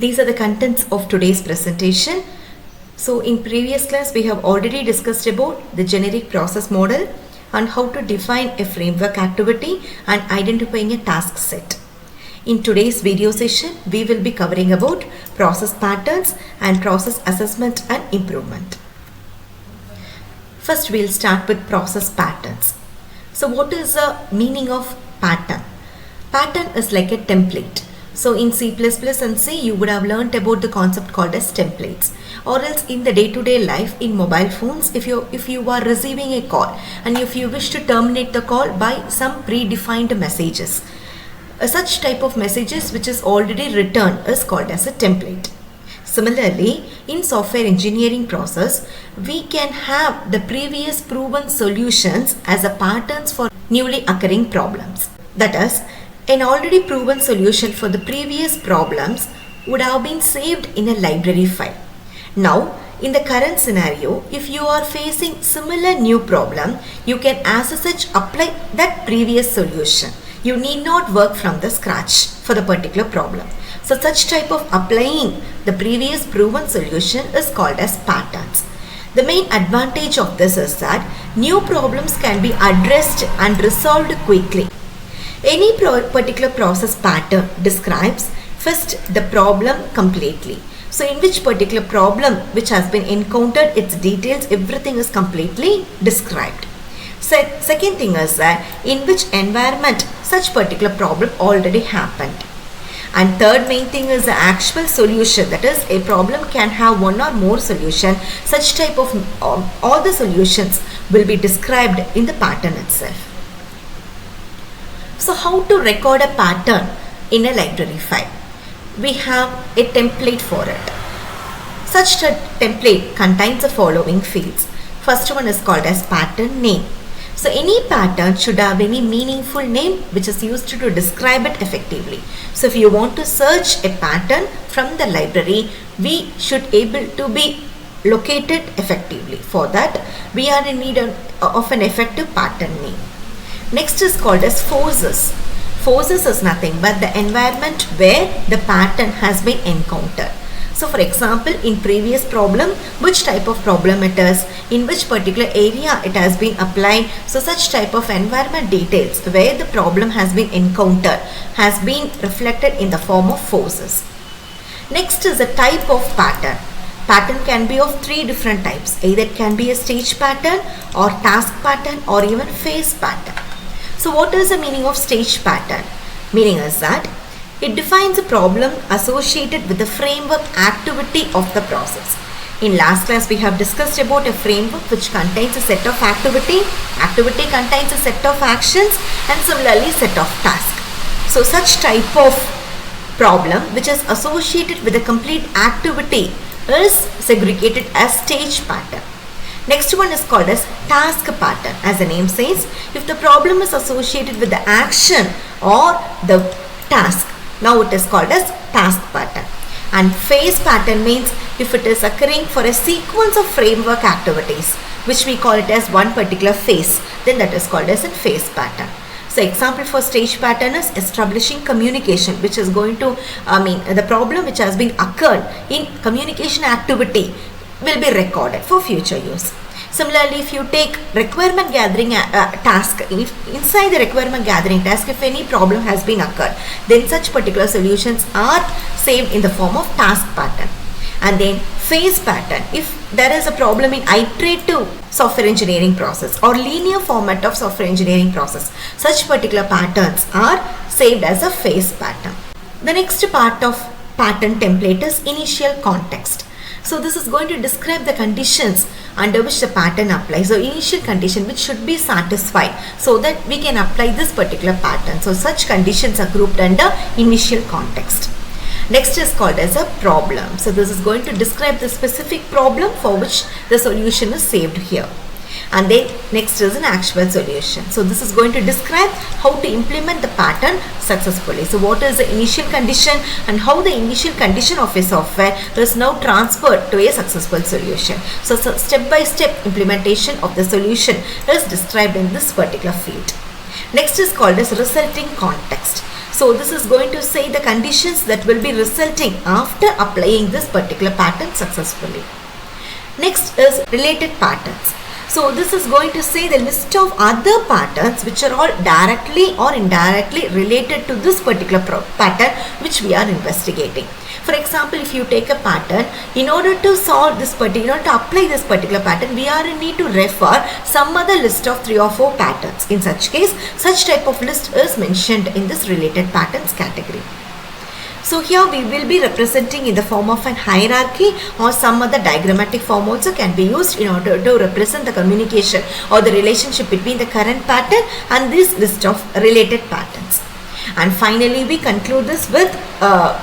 These are the contents of today's presentation. So in previous class we have already discussed about the generic process model and how to define a framework activity and identifying a task set. In today's video session we will be covering about process patterns and process assessment and improvement. First we'll start with process patterns. So what is the meaning of pattern? Pattern is like a template. So in C++ and C you would have learnt about the concept called as templates, or else in the day-to-day life in mobile phones, if you are receiving a call and if you wish to terminate the call by some predefined messages, such type of messages which is already written is called as a template. Similarly, in software engineering process, we can have the previous proven solutions as a patterns for newly occurring problems. That is, an already proven solution for the previous problems would have been saved in a library file. Now, in the current scenario, if you are facing similar new problem, you can as such apply that previous solution. You need not work from the scratch for the particular problem. So such type of applying the previous proven solution is called as patterns. The main advantage of this is that new problems can be addressed and resolved quickly. Any particular process pattern describes first the problem completely. So in which particular problem which has been encountered, its details, everything is completely described. Second thing is that in which environment such particular problem already happened. And third main thing is the actual solution, that is a problem can have one or more solution. Such type of all the solutions will be described in the pattern itself. So how to record a pattern in a library file? We have a template for it. Such a template contains the following fields. First one is called as pattern name. So any pattern should have any meaningful name which is used to describe it effectively. So if you want to search a pattern from the library, we should able to be located effectively. For that, we are in need of an effective pattern name. Next is called as forces. Forces is nothing but the environment where the pattern has been encountered. So for example, in previous problem, which type of problem it is, in which particular area it has been applied. So such type of environment details where the problem has been encountered has been reflected in the form of forces. Next is the type of pattern. Pattern can be of three different types. Either it can be a stage pattern or task pattern or even phase pattern. So what is the meaning of stage pattern? Meaning is that it defines a problem associated with the framework activity of the process. In last class we have discussed about a framework which contains a set of activity contains a set of actions, and similarly set of tasks. So such type of problem which is associated with a complete activity is segregated as stage pattern. Next one is called as task pattern. As the name says, if the problem is associated with the action or the task, now it is called as task pattern. And phase pattern means if it is occurring for a sequence of framework activities, which we call it as one particular phase, then that is called as a phase pattern. So example for stage pattern is establishing communication, which is going to, the problem which has been occurred in communication activity will be recorded for future use. Similarly, if you take requirement gathering task, inside the requirement gathering task, if any problem has been occurred, then such particular solutions are saved in the form of task pattern. And then phase pattern, if there is a problem in iterative software engineering process or linear format of software engineering process, such particular patterns are saved as a phase pattern. The next part of pattern template is initial context. So this is going to describe the conditions under which the pattern applies. So initial condition which should be satisfied so that we can apply this particular pattern. So such conditions are grouped under initial context. Next is called as a problem. So this is going to describe the specific problem for which the solution is saved here. And then next is an actual solution. So this is going to describe how to implement the pattern successfully. So what is the initial condition and how the initial condition of a software is now transferred to a successful solution. So step-by-step implementation of the solution is described in this particular field. Next is called as resulting context. So this is going to say the conditions that will be resulting after applying this particular pattern successfully. Next is related patterns. So this is going to say the list of other patterns which are all directly or indirectly related to this particular pattern which we are investigating. For example, if you take a pattern, in order to solve this particular, in order to apply this particular pattern, we are in need to refer some other list of 3 or 4 patterns. In such case, such type of list is mentioned in this related patterns category. So here we will be representing in the form of an hierarchy or some other diagrammatic form also can be used in order to represent the communication or the relationship between the current pattern and this list of related patterns. And finally, we conclude this with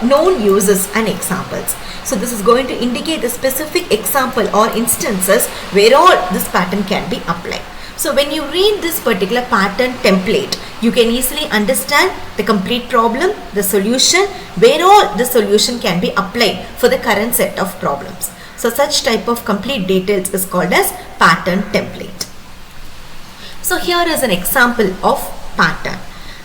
known uses and examples. So this is going to indicate the specific example or instances where all this pattern can be applied. So when you read this particular pattern template, you can easily understand the complete problem, the solution, where all the solution can be applied for the current set of problems. So such type of complete details is called as pattern template. So here is an example of pattern.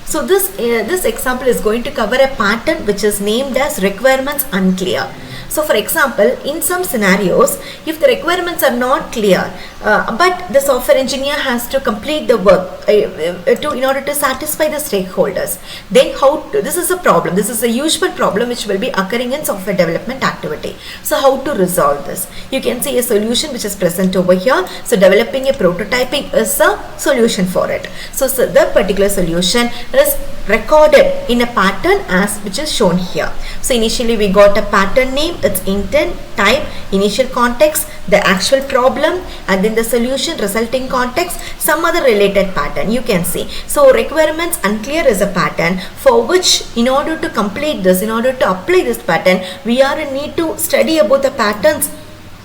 So this example is going to cover a pattern which is named as requirements unclear. So for example, in some scenarios, if the requirements are not clear, but the software engineer has to complete the work in order to satisfy the stakeholders, then this is a problem. This is a usual problem which will be occurring in software development activity. So how to resolve this? You can see a solution which is present over here. So developing a prototyping is a solution for it. So the particular solution is recorded in a pattern as which is shown here. So initially we got a pattern name, its intent, type, initial context, the actual problem, and then the solution, resulting context, some other related pattern you can see. So requirements unclear is a pattern for which in order to complete this, in order to apply this pattern, we are in need to study about the patterns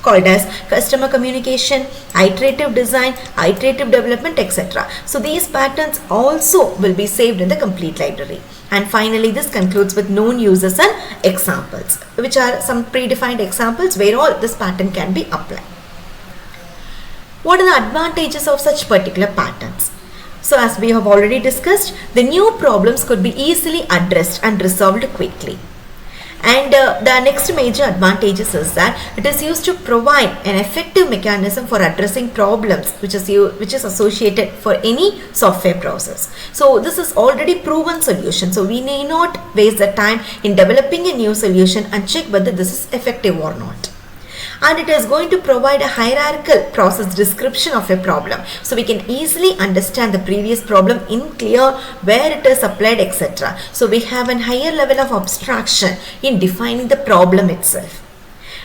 called as customer communication, iterative design, iterative development, etc. So these patterns also will be saved in the complete library. And finally, this concludes with known uses and examples, which are some predefined examples where all this pattern can be applied. What are the advantages of such particular patterns? So as we have already discussed, the new problems could be easily addressed and resolved quickly. And the next major advantages is that it is used to provide an effective mechanism for addressing problems which is associated for any software process. So this is already proven solution. So we need not waste the time in developing a new solution and check whether this is effective or not. And it is going to provide a hierarchical process description of a problem. So we can easily understand the previous problem in clear where it is applied, etc. So we have a higher level of abstraction in defining the problem itself.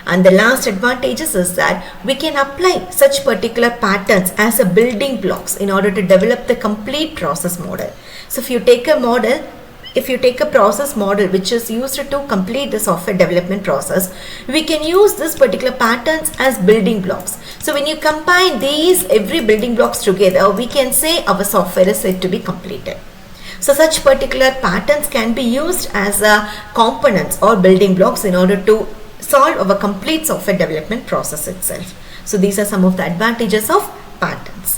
And the last advantages is that we can apply such particular patterns as a building blocks in order to develop the complete process model. So if you take a process model which is used to complete the software development process, we can use this particular patterns as building blocks. So when you combine these every building blocks together, we can say our software is said to be completed. So such particular patterns can be used as components or building blocks in order to solve our complete software development process itself. So these are some of the advantages of patterns.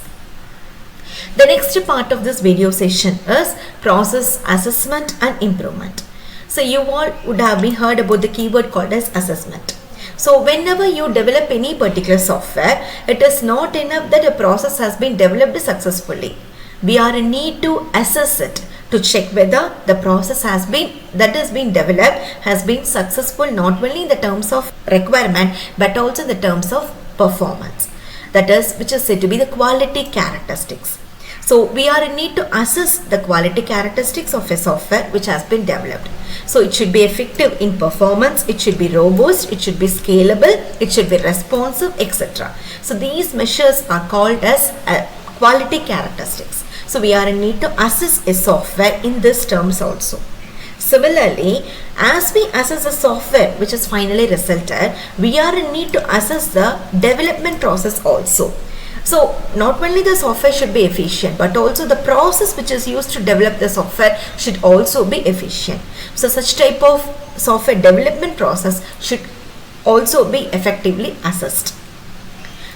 The next part of this video session is process assessment and improvement. So you all would have been heard about the keyword called as assessment. So whenever you develop any particular software, it is not enough that a process has been developed successfully. We are in need to assess it to check whether the process that is being developed has been successful not only in the terms of requirement but also in the terms of performance. That is, which is said to be the quality characteristics. So we are in need to assess the quality characteristics of a software which has been developed. So it should be effective in performance, it should be robust, it should be scalable, it should be responsive, etc. So these measures are called as quality characteristics. So we are in need to assess a software in these terms also. Similarly, as we assess a software which is finally resulted, we are in need to assess the development process also. So not only the software should be efficient, but also the process which is used to develop the software should also be efficient. So such type of software development process should also be effectively assessed.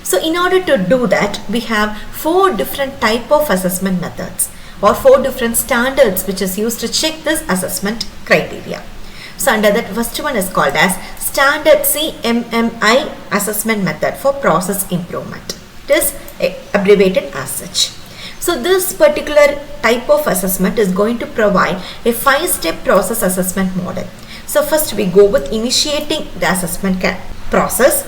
So in order to do that, we have 4 different type of assessment methods. or 4 different standards which is used to check this assessment criteria. So under that, first one is called as standard CMMI assessment method for process improvement. It is abbreviated as such. So this particular type of assessment is going to provide a 5-step process assessment model. So first we go with initiating the assessment process,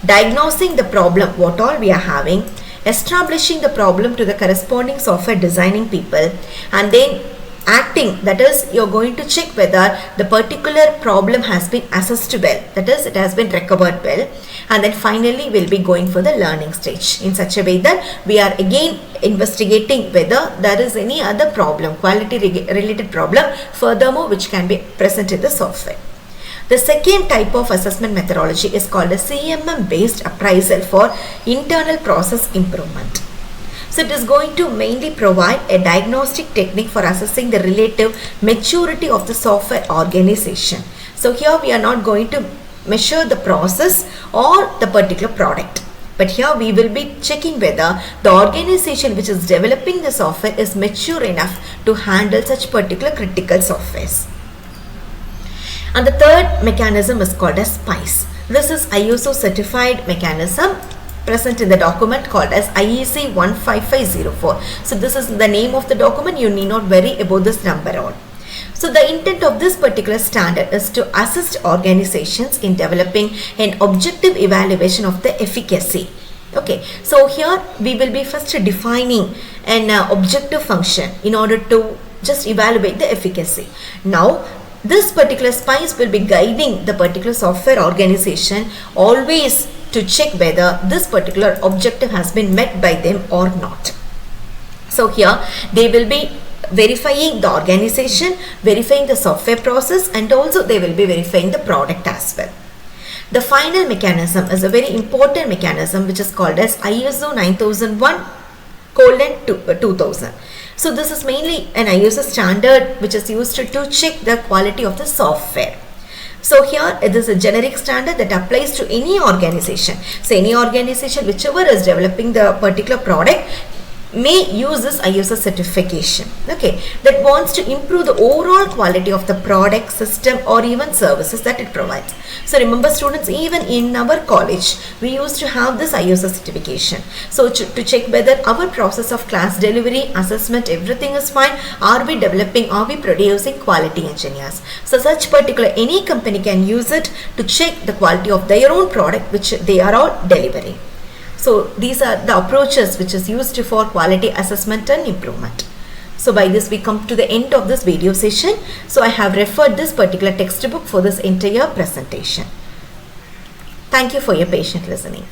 diagnosing the problem what all we are having, establishing the problem to the corresponding software designing people, and then acting, that is you are going to check whether the particular problem has been assessed well, that is it has been recovered well, and then finally we will be going for the learning stage in such a way that we are again investigating whether there is any other problem, quality related problem furthermore which can be present in the software. The second type of assessment methodology is called a CMM based appraisal for internal process improvement. So it is going to mainly provide a diagnostic technique for assessing the relative maturity of the software organization. So here we are not going to measure the process or the particular product, but here we will be checking whether the organization which is developing the software is mature enough to handle such particular critical softwares. And the third mechanism is called as SPICE. This is ISO certified mechanism present in the document called as IEC 15504. So this is the name of the document, you need not worry about this number all. So the intent of this particular standard is to assist organizations in developing an objective evaluation of the efficacy. Okay, so here we will be first defining an objective function in order to just evaluate the efficacy. Now this particular SPICE will be guiding the particular software organization always to check whether this particular objective has been met by them or not. So here they will be verifying the organization, verifying the software process, and also they will be verifying the product as well. The final mechanism is a very important mechanism which is called as ISO 9001:2000. So this is mainly an ISO standard which is used to check the quality of the software. So here it is a generic standard that applies to any organization. So any organization whichever is developing the particular product may use this ISO certification, okay, that wants to improve the overall quality of the product, system, or even services that it provides. So remember students, even in our college we used to have this ISO certification. So to check whether our process of class delivery, assessment, everything is fine, are we developing, are we producing quality engineers. So such particular any company can use it to check the quality of their own product which they are all delivering. So these are the approaches which is used for quality assessment and improvement. So by this we come to the end of this video session. So I have referred this particular textbook for this entire presentation. Thank you for your patient listening.